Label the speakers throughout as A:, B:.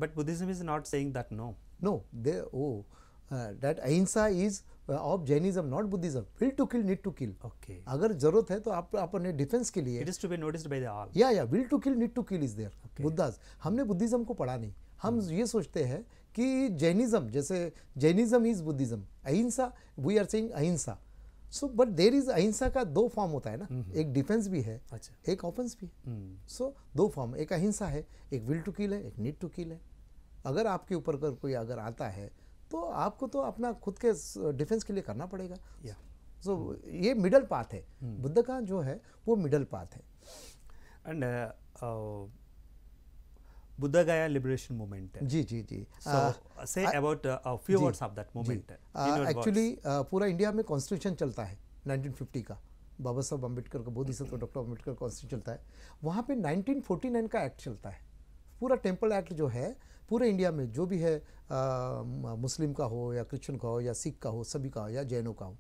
A: But Buddhism is not saying that, no.
B: No, that ahimsa is of Jainism, not Buddhism. Will to kill, need to kill.
A: Okay.
B: अगर जरूरत है तो आप अपने defence के लिए,
A: It is to be noticed by the all.
B: या will to kill, need to kill is there.
A: Okay.
B: Buddhas, हमने बुद्धिज्म को पढ़ा नहीं. हम ये सोचते हैं कि जैनिज्म, जैसे जैनिज्म इज बुद्धिज्म, अहिंसा, वी आर सेइंग अहिंसा. सो बट देयर इज अहिंसा का दो फॉर्म होता है ना, एक डिफेंस भी है,
A: अच्छा.
B: एक ऑफेंस भी है. सो दो फॉर्म, एक अहिंसा है, एक विल टू किल है, एक नीड टू किल है. अगर आपके ऊपर कोई अगर आता है तो आपको तो अपना खुद के डिफेंस के लिए करना पड़ेगा. सो ये मिडल पाथ है. बुद्ध का जो है वो मिडल पाथ है.
A: And Buddha Gaya liberation movement.
B: जी जी जी.
A: So say about a few words of that movement.
B: Actually पूरा इंडिया में कॉन्स्टिट्यूशन चलता है 1950 का. बाबा साहब अम्बेडकर का, बोधिसत्व डॉक्टर अम्बेडकर कॉन्स्टिट्यूशन चलता है. वहाँ पे 1949 का एक्ट चलता है. पूरा टेम्पल एक्ट जो है पूरे इंडिया में जो भी है, मुस्लिम का हो या क्रिश्चियन का हो या सिख का हो, सभी का हो या जैनों का हो,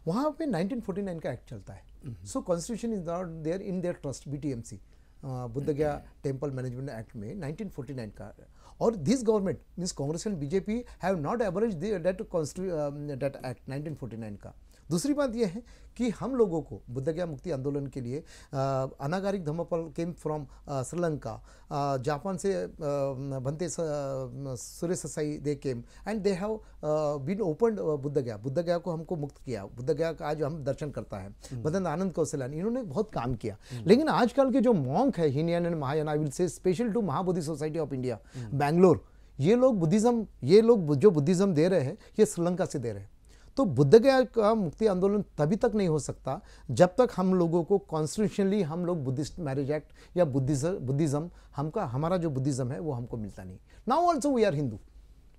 B: वहाँ पे 1949 का एक्ट चलता है. So constitution is not there in their trust, BTMC, Bodh Gaya temple management act में 1949 का. और this government means Congress and BJP have not average that act 1949 का. दूसरी बात यह है कि हम लोगों को बुद्ध गया मुक्ति आंदोलन के लिए अनागारिक धम्मपल केम फ्रॉम श्रीलंका, जापान से Bhante Suresh Sai they came and they have been opened Bodh Gaya को हमको मुक्त किया. बुद्ध गया का आज हम दर्शन करता है. भदन आनंद कौशल्यान, इन्होंने बहुत काम किया. लेकिन आजकल के जो मॉन्क है, Hinayana and Mahayana, I will say special to Mahabodhi society of India Bangalore, ये लोग जो बुद्धिज्म दे रहे हैं ये श्रीलंका से दे रहे हैं. तो बुद्ध गया का मुक्ति आंदोलन तभी तक नहीं हो सकता जब तक हम लोगों को कॉन्स्टिट्यूशनली हम लोग बुद्धिस्ट मैरिज एक्ट या बुद्धिज्म हमारा जो बुद्धिज्म है वो हमको मिलता नहीं. Now also we are Hindu.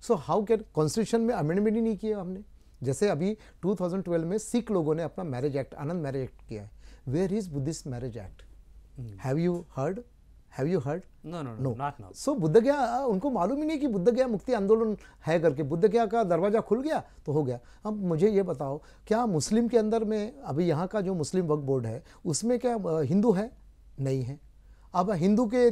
B: So how can, constitution में अमेंडमेंट ही नहीं किया हमने. जैसे अभी 2012 में सिख लोगों ने अपना marriage act, Anand marriage act किया है. Where is Buddhist marriage act? Have you heard?
A: No, not now.
B: So Bodh Gaya, उनको मालूम ही नहीं कि बुद्ध गया मुक्ति आंदोलन है करके. बुद्ध गया का दरवाजा खुल गया तो हो गया. अब मुझे ये बताओ, क्या मुस्लिम के अंदर में अभी यहाँ का जो मुस्लिम वक्फ बोर्ड है उसमें क्या हिंदू है? नहीं है. अब हिंदू के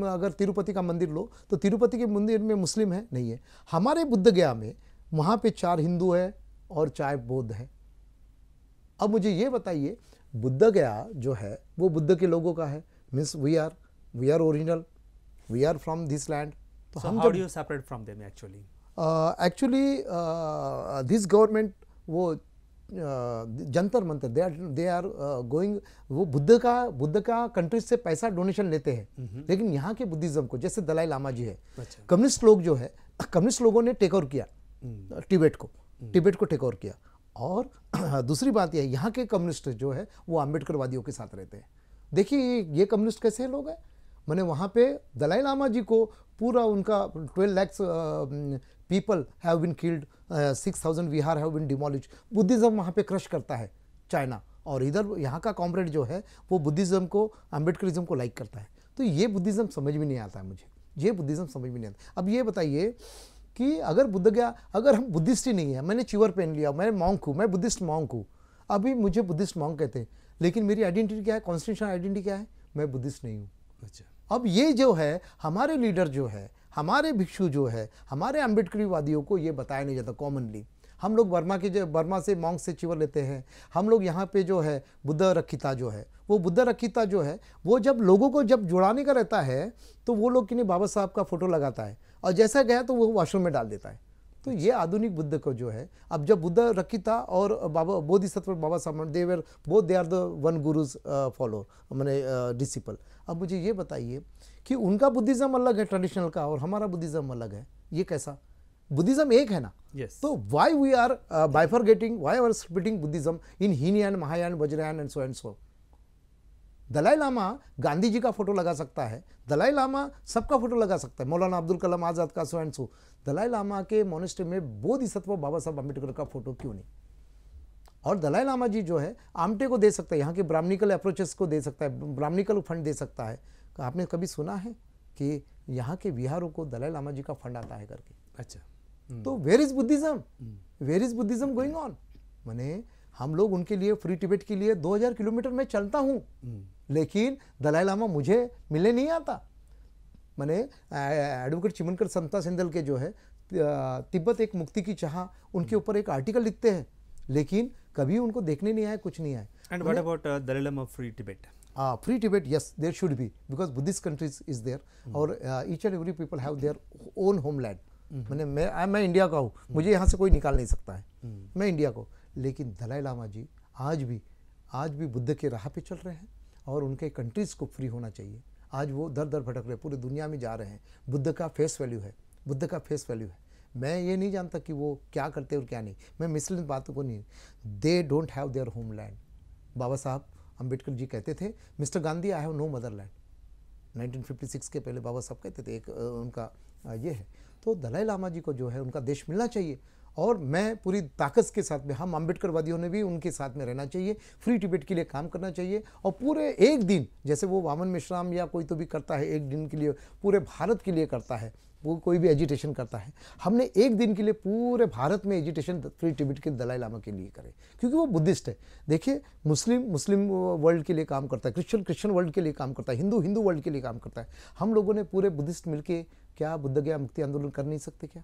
B: अगर तिरुपति का मंदिर लो तो तिरुपति के मंदिर में मुस्लिम है? नहीं है. हमारे बुद्ध गया में वहाँ पे 4 हिंदू है और 4 बौद्ध है. अब मुझे ये बताइए, बुद्ध गया जो है वो बुद्ध के लोगों का है, means we are original, we are from this land.
A: So how do you separate from them actually?
B: Actually this government वो Jantar Mantar they are going, वो बुद्ध का कंट्री से पैसा डोनेशन लेते हैं. लेकिन यहाँ के बुद्धिज्म को, जैसे दलाई लामा जी है, कम्युनिस्ट लोग जो है, कम्युनिस्ट लोगों ने टेक ओवर किया टिबेट को टेक ओवर किया. और दूसरी बात यह है, यहाँ के कम्युनिस्ट जो है वो अम्बेडकरवादियों के साथ रहते हैं. देखिए ये कम्युनिस्ट कैसे लोग हैं. मैंने वहाँ पे दलाई लामा जी को पूरा उनका 12 lakh people have been killed, 6,000 vihar have been demolished. Buddhism वहाँ पे क्रश करता है चाइना, और इधर यहाँ का कॉमरेड जो है वो बुद्धिज्म को, अम्बेडकरिज्म को लाइक करता है. तो ये बुद्धिज्म समझ में नहीं आता है मुझे, ये बुद्धिज्म समझ में नहीं आता. अब ये बताइए कि अगर बुद्ध गया, अगर हम बुद्धिस्ट ही नहीं है, मैंने चिवर पहन लिया, मैं मॉन्क हूँ, मैं बुद्धिस्ट मॉन्क हूँ, अभी मुझे बुद्धिस्ट मॉन्क कहते हैं, लेकिन मेरी आइडेंटिटी क्या है, कॉन्स्टिट्यूशनल आइडेंटिटी क्या है, मैं बुद्धिस्ट नहीं हूँ.
A: अच्छा.
B: अब ये जो है हमारे लीडर जो है, हमारे भिक्षु जो है, हमारे अम्बेडकरीवादियों को ये बताया नहीं जाता कॉमनली. हम लोग बर्मा से मॉन्क से चिवर लेते हैं. हम लोग यहाँ पे जो है बुद्ध रखिता जो है, वो बुद्ध रखिता जो है वो जब लोगों को जब जुड़ाने का रहता है तो वो लोग कि नहीं बाबा साहब का फोटो लगाता है, और जैसा गया तो वो वॉशरूम में डाल देता है. तो ये आधुनिक बुद्ध को जो है, अब जब बुद्ध रखिता और बाबा Bodhisattva Baba Saheb they are the one guru's follower, मैंने डिसिपल. अब मुझे ये बताइए कि उनका बुद्धिज्म अलग है ट्रेडिशनल का, और हमारा बुद्धिज्म अलग है. ये कैसा? बुद्धिज्म एक है ना. तो why we are bifurcating, why are splitting Buddhism in Hinayana, Mahayana, Vajrayana and so. Dalai Lama Gandhi ji का फोटो लगा सकता है, दलाई लामा सबका फोटो लगा सकता है, मौलाना अब्दुल कलाम आज़ाद का, so and so. Dalai Lama के मोनेस्ट्री में बोधिसत्व बाबा साहब अम्बेडकर का फोटो क्यों नहीं? और दलाई लामा जी जो है आमटे को दे सकता है, यहाँ के ब्राह्मणिकल अप्रोचेस को दे सकता है, ब्राह्मणिकल फंड दे सकता है. आपने कभी सुना है कि यहाँ के विहारों को दलाई लामा जी का फंड आता है करके?
A: अच्छा.
B: तो where is Buddhism going on? माने हम लोग उनके लिए, फ्री टिबेट के लिए 2000 किलोमीटर में चलता हूँ, लेकिन दलाई लामा मुझे मिलने नहीं आता. मैंने एडवोकेट चिमनकर संता सेंदल के जो है तिब्बत एक मुक्ति की चाह, उनके ऊपर एक आर्टिकल लिखते हैं, लेकिन कभी उनको देखने नहीं आए, कुछ नहीं आए।
A: And what about Dalai Lama free Tibet?
B: Free Tibet, yes, there should be, because Buddhist countries is there, और each and every people have their own homeland. मैं इंडिया का हूँ, मुझे यहाँ से कोई निकाल नहीं सकता है, मैं इंडिया को। लेकिन दलाई लामा जी आज भी बुद्ध के राह पे चल रहे हैं, और उनके कंट्रीज़ को फ्री होना चाहिए। आज वो दर दर भटक रहे, पूरे दुनिया में जा रहे हैं। बुद्ध का फेस वैल्यू है, बुद्ध का फेस वैल्यू है। मैं ये नहीं जानता कि वो क्या करते और क्या नहीं, मैं मिसलिन बातों को नहीं। They don't have their homeland. Baba Saheb Ambedkar ji कहते थे, mister Gandhi I have no motherland. 1956 के पहले बाबा साहब कहते थे, एक उनका ये है। तो दलाई लामा जी को जो है उनका देश मिलना चाहिए, और मैं पूरी ताकत के साथ में, हम अम्बेडकरवादियों ने भी उनके साथ में रहना चाहिए, फ्री टिबेट के लिए काम करना चाहिए। और पूरे एक दिन, जैसे वो वामन मिश्राम या कोई तो भी करता है, एक दिन के लिए पूरे भारत के लिए करता है, वो कोई भी एजिटेशन करता है, हमने एक दिन के लिए पूरे भारत में एजिटेशन फ्री टिबेट के दलाई लामा के लिए करें, क्योंकि वो बुद्धिस्ट है। देखिए, मुस्लिम वर्ल्ड के लिए काम करता है, क्रिश्चियन वर्ल्ड के लिए काम करता है, हिंदू वर्ल्ड के लिए काम करता है। हम लोगों ने पूरे बुद्धिस्ट मिलके क्या बुद्ध गया मुक्ति आंदोलन कर नहीं सकते क्या?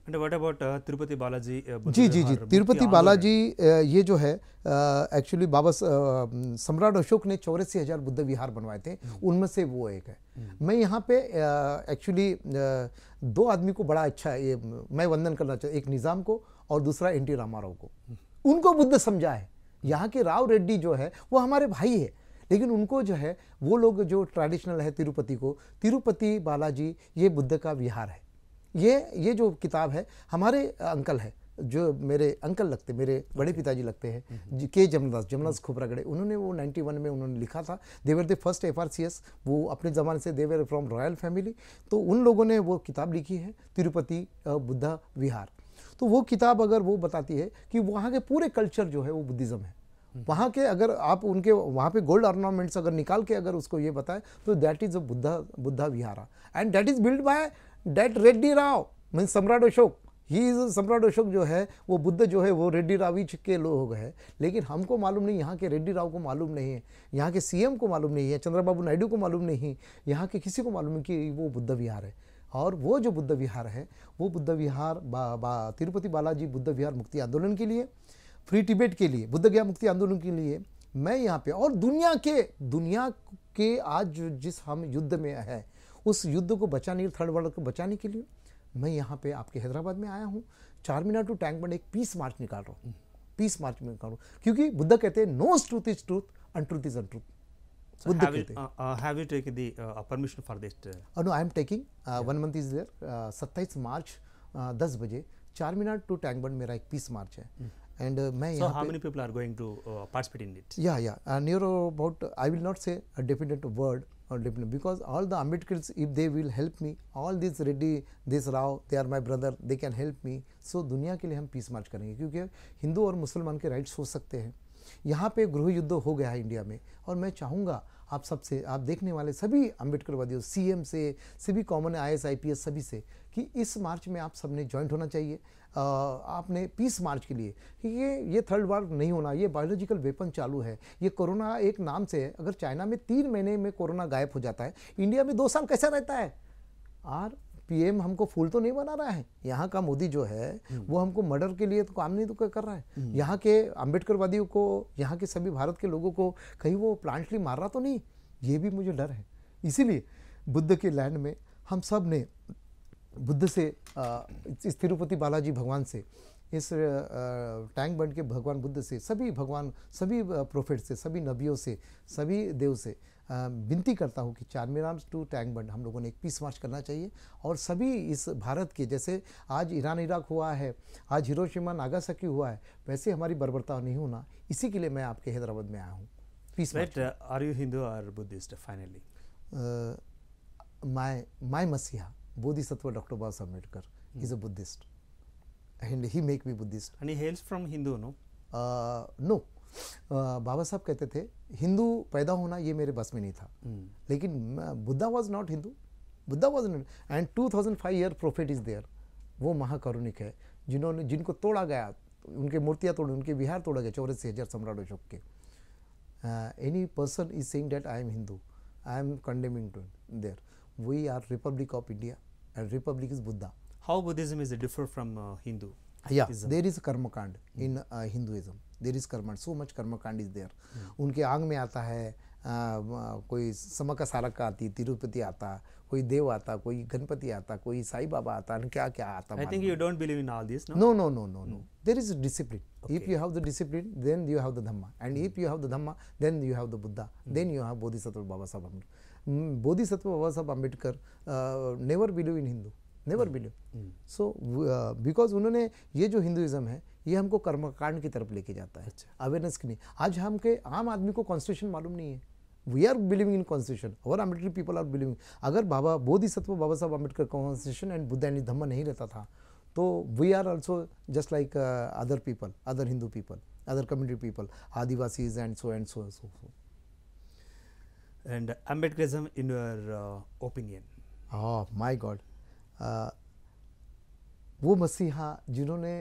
A: And what about Tirupati Balaji?
B: जी, तिरुपति बालाजी, ये जो है एक्चुअली बाबा सम्राट अशोक ने 84,000 बुद्ध विहार बनवाए थे, उनमें से वो एक है। मैं यहाँ पे एक्चुअली दो आदमी को बड़ा अच्छा ये मैं वंदन करना चाहता, एक निज़ाम को और दूसरा एन टी रामाराव को। उनको बुद्ध समझा है। यहाँ के राव रेड्डी जो है वो हमारे भाई है, लेकिन उनको जो है वो लोग जो ट्रेडिशनल है तिरुपति बालाजी ये बुद्ध का विहार है। ये जो किताब है, हमारे अंकल है, जो मेरे अंकल लगते, मेरे बड़े पिताजी लगते हैं, के जमनादास खोपरागड़े, उन्होंने वो 91 में उन्होंने लिखा था। दे वर द फर्स्ट FRCS, वो अपने ज़माने से दे वर फ्रॉम रॉयल फैमिली, तो उन लोगों ने वो किताब लिखी है तिरुपति बुद्धा विहार। तो वो किताब अगर वो बताती है कि वहाँ के पूरे कल्चर जो है वो बुद्धिज़्म है। वहाँ के अगर आप उनके वहाँ पे गोल्ड ऑर्नामेंट्स अगर निकाल के अगर उसको ये बताए, तो that is a Buddha vihara, and that is build by date Reddy Rao, mean Samrat Ashoka. He is सम्राट अशोक जो है वो बुद्ध जो है वो रेड्डी राविच के लोग हैं, लेकिन हमको मालूम नहीं, यहाँ के रेड्डी राव को मालूम नहीं है, यहाँ के CM को मालूम नहीं है, चंद्रबाबू नायडू को मालूम नहीं, यहाँ के किसी को मालूम नहीं कि वो बुद्ध विहार है। और वो जो बुद्ध विहार है, वो बुद्ध विहार तिरुपति बालाजी बुद्ध विहार मुक्ति आंदोलन के लिए, फ्री टिबेट के लिए, बुद्ध गया मुक्ति आंदोलन के लिए मैं यहाँ पे, और दुनिया के आज जिस हम युद्ध में है, उस युद्ध को बचाने, थर्ड वर्ल्ड को बचाने के लिए मैं यहाँ पे आपके हैदराबाद में आया हूँ। 4 मीनार टू टैंक बंड एक पीस मार्च निकाल रहा हूँ, पीस मार्च में निकाल रहा हूँ, क्योंकि बुद्ध कहते हैं no truth is truth, untruth is untruth.
A: So have you taken the permission for this?
B: No, I am taking 1 month is there. 27 मार्च 10 बजे 4 मीनार टू टैंक बंड मेरा एक पीस मार्च है। And मैं
A: so how many people are going to participate in it?
B: Yeah. Near about, I will not say a definite word or definite, because all the Ambedkars, if they will help me, all this Reddy, this Rao, they are my brother, they can help me. So दुनिया के लिए हम piece मार्च करेंगे, क्योंकि हिंदू और मुसलमान के rights हो सकते हैं। यहाँ पे गृह युद्ध हो गया है इंडिया में, और मैं चाहूँगा आप सबसे, आप देखने वाले सभी अम्बेडकरवादियों, CM से, सभी कॉमन IAS IPS सभी से, कि इस मार्च में आप सबने ज्वाइंट होना चाहिए। आपने पीस मार्च के लिए, ये थर्ड वार नहीं होना, ये बायोलॉजिकल वेपन चालू है, ये कोरोना एक नाम से है। अगर चाइना में 3 महीने में कोरोना गायब हो जाता है, इंडिया में 2 साल कैसा रहता है? और PM हमको फूल तो नहीं बना रहा है। यहाँ का मोदी जो है वो हमको मर्डर के लिए तो काम नहीं तो कर रहा है। यहाँ के अम्बेडकरवादियों को, यहाँ के सभी भारत के लोगों को कहीं वो प्लांटली मार रहा तो नहीं, ये भी मुझे डर है। इसीलिए बुद्ध के लैंड में हम सब ने बुद्ध से, इस तिरुपति बालाजी भगवान से, इस टैंक बंड के भगवान बुद्ध से, सभी भगवान, सभी प्रोफेट से, सभी नबियों से, सभी देव से विनती करता हूँ कि 4 मीनार टू टैंक बंड हम लोगों ने एक पीस मार्च करना चाहिए। और सभी इस भारत के, जैसे आज ईरान इराक हुआ है, आज हिरोशिमा नागासाकी हुआ है, वैसे हमारी बर्बरता नहीं होना, इसी के लिए मैं आपके हैदराबाद में आया हूँ peace march.
A: Are you Hindu or Buddhist finally?
B: My मसीहा Bodhisattva Dr. Baba Ambedkar is a Buddhist, and he make me Buddhist.
A: And he hails from Hindu, no?
B: No. बाबा साहब कहते थे हिंदू पैदा होना ये मेरे बस में नहीं था, लेकिन Buddha was not Hindu, Buddha was not, and 2005 year prophet is there. वो महाकारुणिक है जिनको तोड़ा गया, उनके मूर्तियाँ तोड़ी, उनके विहार तोड़ा गया 84,000 सम्राट अशोक के। Any person is saying that I am Hindu, I am condemning to there. We are republic of India and republic is Buddha.
A: How Buddhism is different from Hindu?
B: Yeah, there is a karma kand in Hinduism. There is karma, so much karma kand is there. उनके आंग में आता है कोई समका सारका आती, तिरुपति आता, कोई देव आता, कोई गणपति आता, कोई साई बाबा आता, क्या क्या आता.
A: I think you don't believe in all this, no?
B: No, no, no, no, no. There is a discipline. If you have the discipline, then you have the Dhamma. And if you have the Dhamma, then you have the Buddha. Then you have Bodhisattva Baba Saheb Ambedkar. Bodhisattva Baba Saheb Ambedkar never believe in Hindu. Never believe. So because उन्होंने ये जो Hinduism है ये हमको कर्मकांड की तरफ लेके जाता है, अवेयरनेस की नहीं. आज हमके आम आदमी को कॉन्स्टिट्यूशन मालूम नहीं है. We are believing in constitution, और अम्बेडकर पीपल आर बिलीविंग. अगर बाबा Bodhisattva Baba Saheb Ambedkar constitution and Buddha and Dhamma नहीं रहता था तो we are also just like other people, other Hindu people, other community people, Adivasis and so and so so.
A: And Ambedkarism in your opinion?
B: Oh my God. वो मसीहा जिन्होंने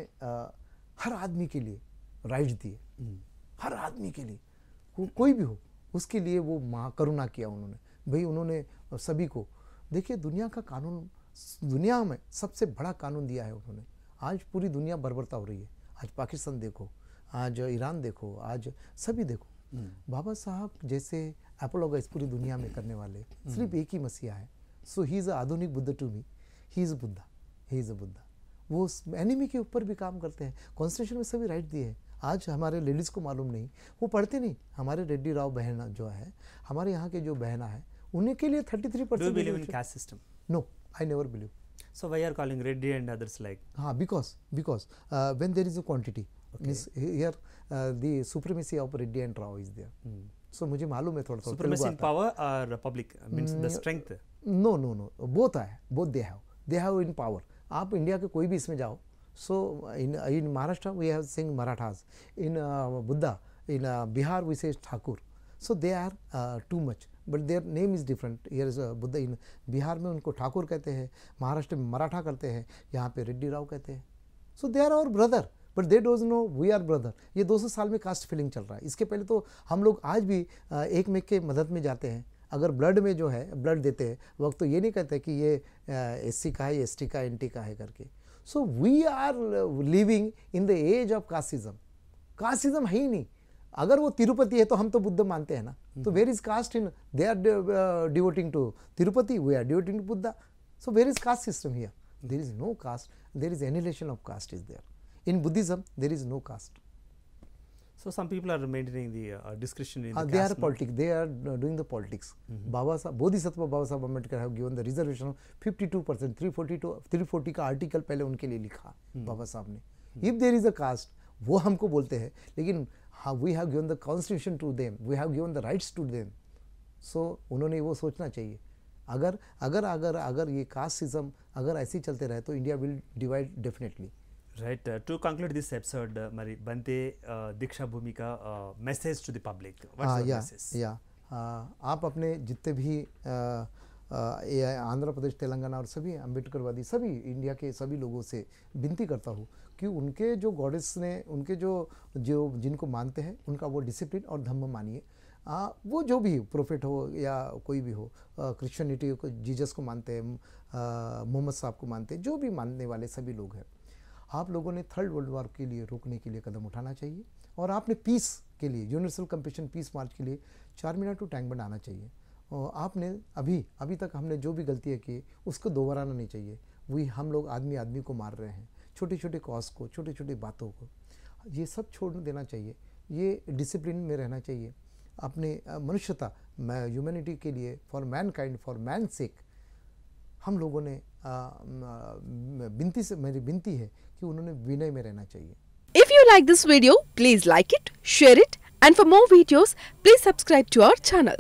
B: हर आदमी के लिए राइट दिए, हर आदमी के लिए, कोई भी हो उसके लिए वो करुणा किया उन्होंने. भाई उन्होंने सभी को, देखिए दुनिया का कानून, दुनिया में सबसे बड़ा कानून दिया है उन्होंने. आज पूरी दुनिया बर्बरता हो रही है. आज पाकिस्तान देखो, आज ईरान देखो, आज सभी देखो. बाबा साहब जैसे एपोलोगाइज पूरी दुनिया में करने वाले सिर्फ एक ही मसीहा है. सो ही इज़ अ आधुनिक Buddha to me. He is Buddha, he is a Buddha. वो एनिमी के ऊपर भी काम करते हैं. कॉन्स्टिट्यूशन में सभी राइट दिए हैं. आज हमारे लेडीज़ को मालूम नहीं, वो पढ़ते नहीं. हमारे रेड्डी राव बहना जो है, हमारे यहाँ के जो बहना है, उन्हीं के लिए 33%.
A: Do you believe in caste system?
B: No, I never believe.
A: So why are calling Reddy and others like?
B: Because when there is a quantity, means here the supremacy of Reddy and Rao is there. So मुझे मालूम है थोड़ा.
A: Supremacy in power or public means the strength?
B: No. Both है. Both they have in power. आप India के कोई भी इसमें जाओ. So in Maharashtra we have saying Marathas. In Buddha, in Bihar we say Thakur. So they are too much. But their name is different. Here is Buddha. In Bihar में उनको ठाकुर कहते हैं, महाराष्ट्र में मराठा करते हैं, यहाँ पे रेड्डी राव कहते हैं. So they are our brother. But they don't know we are brother. ये 200 साल में कास्ट फीलिंग चल रहा है. इसके पहले तो हम लोग आज भी एक में के मदद में जाते हैं. अगर ब्लड में जो है ब्लड देते हैं वक्त तो ये नहीं कहते कि ये एससी का है, एसटी का, एनटी का है करके. So we are living in the age of casteism. Casteism है ही नहीं. अगर वो तिरुपति है तो हम तो बुद्ध मानते हैं ना. तो where is caste in, they are devoting to Tirupati, we are devoting to Buddha. So where is caste system here? There is no caste. There is annihilation of caste is there. In Buddhism, there is no caste.
A: So some people are maintaining the discretion in the
B: they
A: caste.
B: Are politics. They are doing the politics. Baba Saheb, Bodhisattva Baba Saheb Ambedkar have given the reservation of 52%. 340 का article पहले उनके लिए लिखा बाबा साहब ने. If there is a caste, वो हमको बोलते हैं, लेकिन we have given the constitution to them. We have given the rights to them. So उन्होंने वो सोचना चाहिए. अगर ये कास्टिज्म अगर ऐसे ही चलते रहे तो India will divide definitely.
A: Right. To conclude this episode, Mari Bante Diksha Bhumi ka message to the public. What's your message?
B: आप अपने जितने भी आंध्र प्रदेश, तेलंगाना और सभी अम्बेडकरवादी, सभी इंडिया के सभी लोगों से विनती करता हूँ कि उनके जो गॉडेस ने, उनके जो जिनको मानते हैं उनका वो डिसिप्लिन और धम्म मानिए. वो जो भी प्रोफेट हो या कोई भी हो, क्रिश्चियनिटी को, जीसस को मानते हैं, मोहम्मद साहब को मानते हैं, जो भी मानने वाले सभी लोग हैं, आप लोगों ने थर्ड वर्ल्ड वॉर के लिए रोकने के लिए कदम उठाना चाहिए. और आपने पीस के लिए, यूनिवर्सल कंपैशन पीस मार्च के लिए 4 मिनट टू टैंक बनाना चाहिए. और आपने अभी तक हमने जो भी गलतियाँ की उसको दोहराना नहीं चाहिए. हम लोग आदमी को मार रहे हैं, छोटे छोटे कॉज को, छोटी छोटी बातों को, ये सब छोड़ देना चाहिए. ये डिसिप्लिन में रहना चाहिए. अपने मनुष्यता, ह्यूमैनिटी के लिए, for mankind, for man sake, हम लोगों ने मेरी विनती है कि उन्होंने विनय में रहना चाहिए.
C: If you like this video, please like it, share it, and for more videos, please subscribe to our channel.